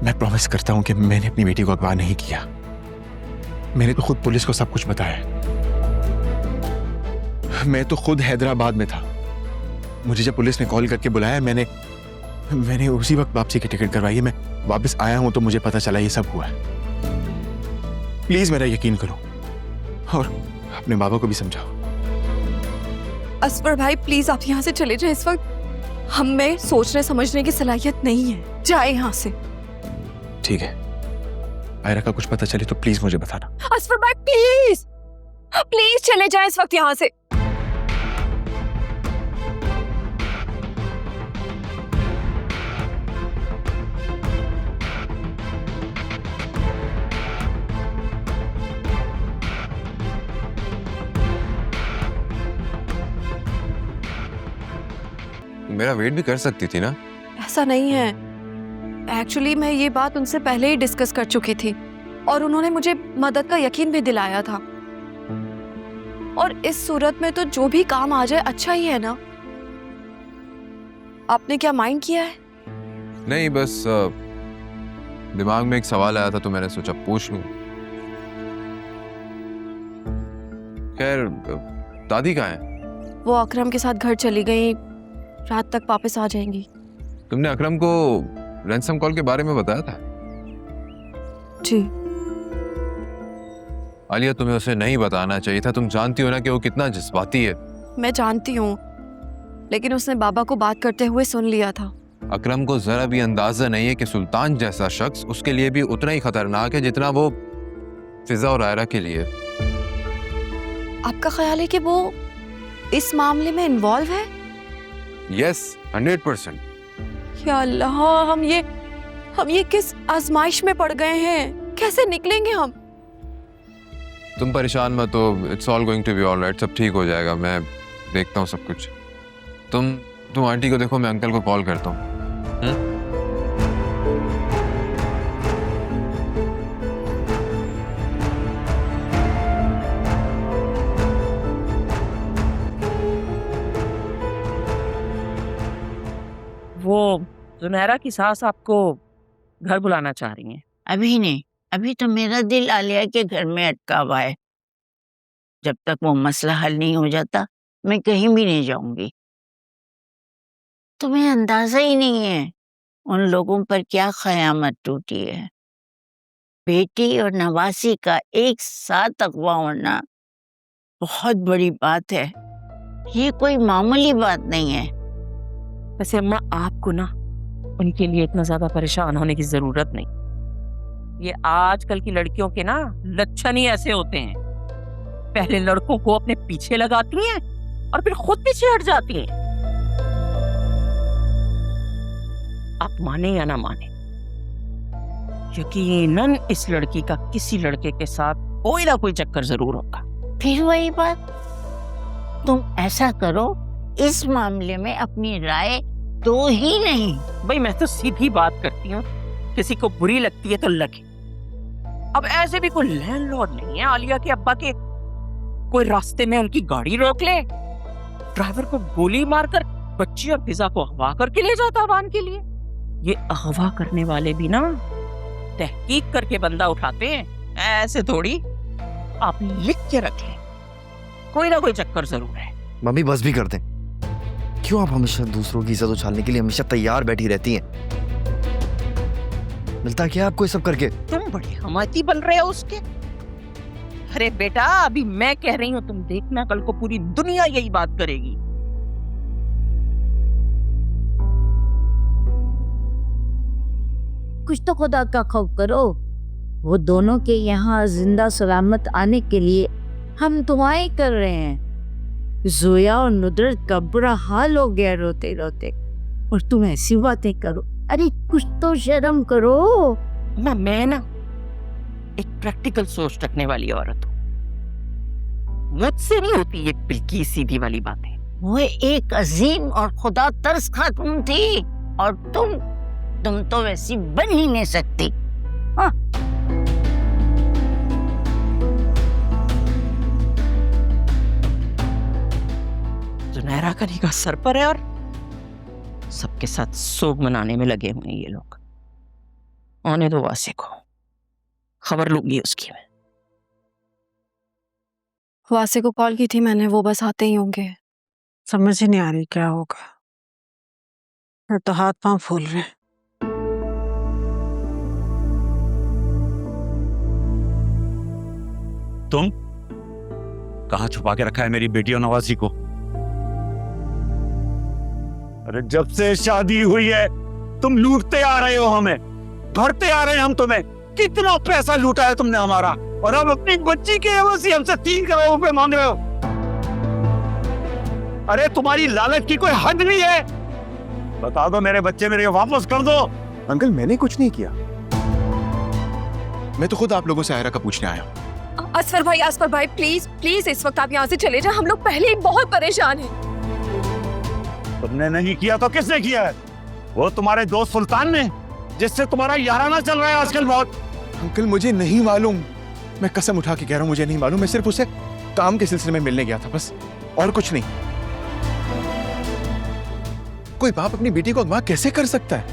मैं प्रॉमिस करता हूं कि मैंने अपनी बेटी को अगवा नहीं किया। मैंने तो खुद पुलिस को सब कुछ बताया। मैं तो खुद हैदराबाद में था। मुझे जब पुलिस ने कॉल करके बुलाया, मैंने उसी वक्त वापसी की टिकट करवाई है। मैं वापस आया हूं तो मुझे पता चला ये सब हुआ है। प्लीज मेरा यकीन करो और अपने बाबा को भी समझाओ। असफर भाई प्लीज आप यहाँ से चले जाएं। इस वक्त हम में सोचने समझने की सलाहियत नहीं है। जाए यहाँ से। ठीक है, आयरा का कुछ पता चले तो प्लीज मुझे बताना। असफर भाई प्लीज प्लीज चले जाएं इस वक्त यहाँ से। मेरा वेट भी कर सकती थी ना। ऐसा नहीं है। एक्चुअली मैं ये बात उनसे पहले ही डिस्कस कर चुकी थी और उन्होंने मुझे मदद का यकीन भी दिलाया था। और इस सूरत में तो जो भी काम आ जाए अच्छा ही है ना। आपने क्या माइंड किया है? नहीं, बस दिमाग में एक सवाल आया था तो मैंने सोचा पूछ लूं। खैर, दादी कहाँ है? वो अकरम के साथ घर चली गई, रात तक वापस आ जाएंगी। तुमने अकरम को रैंसम कॉल के बारे में बताया था? जी। आलिया, तुम्हें उसे नहीं बताना चाहिए था। तुम जानती हो ना कि वो कितना जज्बाती है। मैं जानती हूँ, लेकिन उसने बाबा को बात करते हुए सुन लिया था। अकरम को जरा भी अंदाजा नहीं है कि सुल्तान जैसा शख्स उसके लिए भी उतना ही खतरनाक है जितना वो फिजा और आयरा के लिए। आपका ख्याल है कि वो इस मामले में इन्वॉल्व है? यस, 100%। या अल्लाह, हम ये किस आजमाइश में पड़ गए हैं? कैसे निकलेंगे हम? तुम परेशान मत हो, it's all going to be all right. सब ठीक हो जाएगा, मैं देखता हूँ सब कुछ। तुम आंटी को देखो, मैं अंकल को कॉल करता हूँ। वो जुनैरा की सास आपको घर बुलाना चाह रही हैं। अभी नहीं, अभी तो मेरा दिल आलिया के घर में अटका हुआ है। जब तक वो मसला हल नहीं हो जाता मैं कहीं भी नहीं जाऊंगी। तुम्हें अंदाजा ही नहीं है उन लोगों पर क्या क़यामत टूटी है। बेटी और नवासी का एक साथ अगवा होना बहुत बड़ी बात है। ये कोई मामूली बात नहीं है। वैसे अम्मा, आपको ना उनके लिए इतना ज्यादा परेशान होने की जरूरत नहीं। ये आजकल की लड़कियों के ना लक्षण ही ऐसे होते हैं। पहले लड़कों को अपने पीछे लगाती हैं और फिर खुद पीछे हट जाती हैं। आप माने या ना माने, यकीनन इस लड़की का किसी लड़के के साथ कोई ना कोई चक्कर जरूर होगा। फिर वही बात, तुम ऐसा करो, इस मामले में अपनी राय दो ही नहीं। भाई मैं तो सीधी बात करती हूँ, किसी को बुरी लगती है तो लगे। अब ऐसे भी कोई लैंडलॉर्ड नहीं है आलिया के अब्बा के कोई रास्ते में उनकी गाड़ी रोक ले, ड्राइवर को गोली मारकर बच्ची और फिजा को अगवा करके ले जाता अवान के लिए। ये अगवा करने वाले भी ना तहकीक करके बंदा उठाते हैं, ऐसे थोड़ी। आप लिख के रख लें, कोई ना कोई चक्कर जरूर है। मम्मी बस भी कर दें। क्यों आप हमेशा दूसरों की इज्जत उछालने के लिए हमेशा तैयार बैठी रहती हैं? मिलता क्या आपको ये सब करके? तुम बड़े हमायती बन रहे हो उसके। अरे बेटा, अभी मैं कह रही हूँ, तुम देखना कल को पूरी दुनिया यही बात करेगी। कुछ तो खुदा का खौफ करो। वो दोनों के यहाँ जिंदा सलामत आने के लिए हम दुआएं कर रहे हैं। जोया और नुदरत का बुरा हाल हो गया रोते रोते, और तुम ऐसी बातें करो। अरे कुछ तो शर्म करो। मैं ना एक प्रैक्टिकल सोच रखने वाली औरत हूँ, मुझसे नहीं होती ये बिल्की सीधी वाली बातें। वो एक अजीम और खुदा तरस खातून थी, और तुम तो वैसी बन ही नहीं सकती। हाँ। जुनैरा का निगाह सर पर है और सबके साथ सोग मनाने में लगे हुए हैं ये लोग। आने दो वासे को, खबर लूंगी उसकी मैं। वासे को कॉल की थी मैंने, वो बस आते ही होंगे। समझ ही नहीं आ रही क्या होगा। मेरे तो हाथ पांव फूल रहे हैं। तुम कहाँ छुपा के रखा है मेरी बेटी और नवासी को? अरे जब से शादी हुई है तुम लूटते आ रहे हो हमें, भरते आ रहे हैं हम तुम्हें। कितना पैसा लूटा है तुमने हमारा, और अब अपनी बच्ची के एवज से हमसे 3 करोड़ रुपए मांग रहे हो। अरे तुम्हारी लालच की कोई हद नहीं है। बता दो मेरे बच्चे मेरे वापस कर दो। अंकल मैंने कुछ नहीं किया, मैं तो खुद आप लोगों से आयरा का पूछने आया हूँ। असफर भाई प्लीज प्लीज इस वक्त आप यहाँ से चले जाएं, हम लोग पहले ही बहुत परेशान हैं। तुमने नहीं किया तो किसने किया है? वो तुम्हारे दोस्त सुल्तान ने, जिससे तुम्हारा याराना चल रहा है आजकल बहुत। अंकल मुझे नहीं मालूम, मैं कसम उठा के कह रहा हूँ मुझे नहीं मालूम। मैं सिर्फ उसे काम के सिलसिले में मिलने गया था बस, और कुछ नहीं। कोई बाप अपनी बेटी को अगवा कैसे कर सकता है?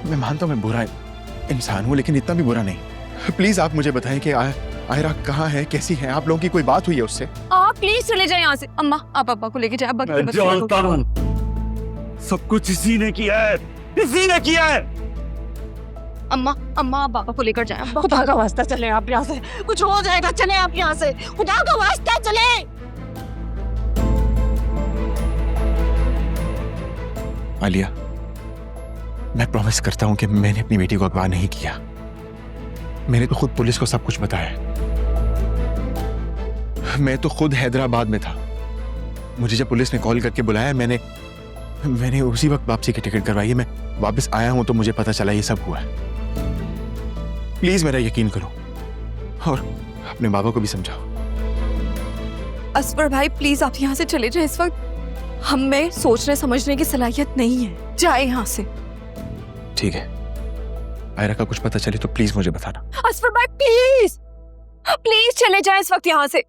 मैं मानता हूं मैं बुरा इंसान हूं, लेकिन इतना भी बुरा नहीं। प्लीज आप मुझे बताएं कि आयरा कहाँ है, कैसी है? आप लोगों की कोई बात हुई है उससे? आप प्लीज चले जाएं यहाँ से। अम्मा आप अब्बा को लेके जाए। अब्बा मैं जानता हूं सब कुछ इसी ने किया है, इसी ने किया है। अम्मा आप बाबा को लेकर जाए। खुदा का वास्ता चले आप यहाँ से, कुछ हो जाएगा। चले आप यहाँ से, खुदा का वास्ता चले। आलिया, मैं प्रॉमिस करता हूं कि मैंने अपनी बेटी को अगवा नहीं किया। मैंने तो खुद पुलिस को सब कुछ बताया। मैं तो खुद हैदराबाद में था। मुझे जब पुलिस ने कॉल करके बुलाया, मैंने उसी वक्त वापसी की टिकट करवाई है। मैं वापस आया हूं तो मुझे पता चला ये सब हुआ है। प्लीज मेरा यकीन करो, और अपने बाबा को भी समझाओ। असफर भाई प्लीज आप यहाँ से चले जाएं। इस वक्त हम में सोचने समझने की सलाहियत नहीं है। जाए यहाँ से। ठीक है, आयरा का कुछ पता चले तो प्लीज मुझे बताना। असफर भाई प्लीज प्लीज चले जाएं इस वक्त यहाँ से।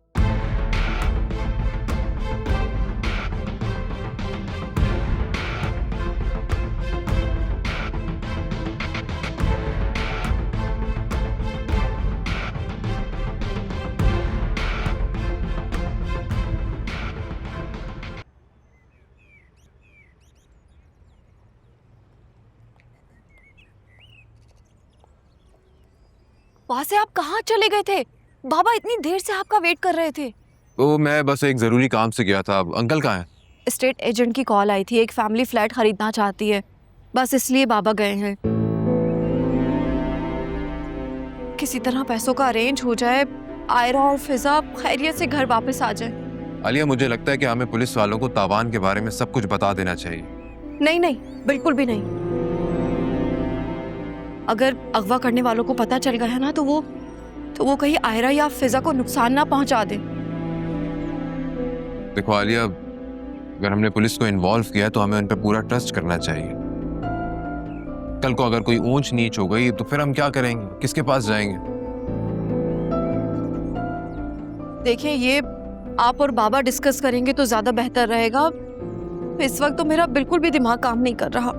वहां से आप कहाँ चले गए थे? बाबा इतनी देर से आपका वेट कर रहे थे। तो मैं बस एक जरूरी काम से गया था। अंकल कहाँ हैं? स्टेट एजेंट की कॉल आई थी, एक फैमिली फ्लैट खरीदना चाहती है, बस इसलिए बाबा गए हैं। किसी तरह पैसों का अरेंज हो जाए, आयरा और फिजा खैरियत से घर वापस आ जाए। आलिया, मुझे लगता है कि हमें पुलिस वालों को तावान के बारे में सब कुछ बता देना चाहिए। नहीं, बिल्कुल भी नहीं। अगर अगवा करने वालों को पता चल गया ना तो वो कहीं आयरा या फिजा को नुकसान ना पहुंचा दे। देखो आलिया, अगर हमने पुलिस को इन्वॉल्व किया है तो हमें उन पर पूरा ट्रस्ट करना चाहिए। कल को अगर कोई ऊंच नीच हो गई तो फिर हम क्या करेंगे? किसके पास जाएंगे? देखिए, ये आप और बाबा डिस्कस करेंगे तो ज्यादा बेहतर रहेगा। इस वक्त तो मेरा बिल्कुल भी दिमाग काम नहीं कर रहा।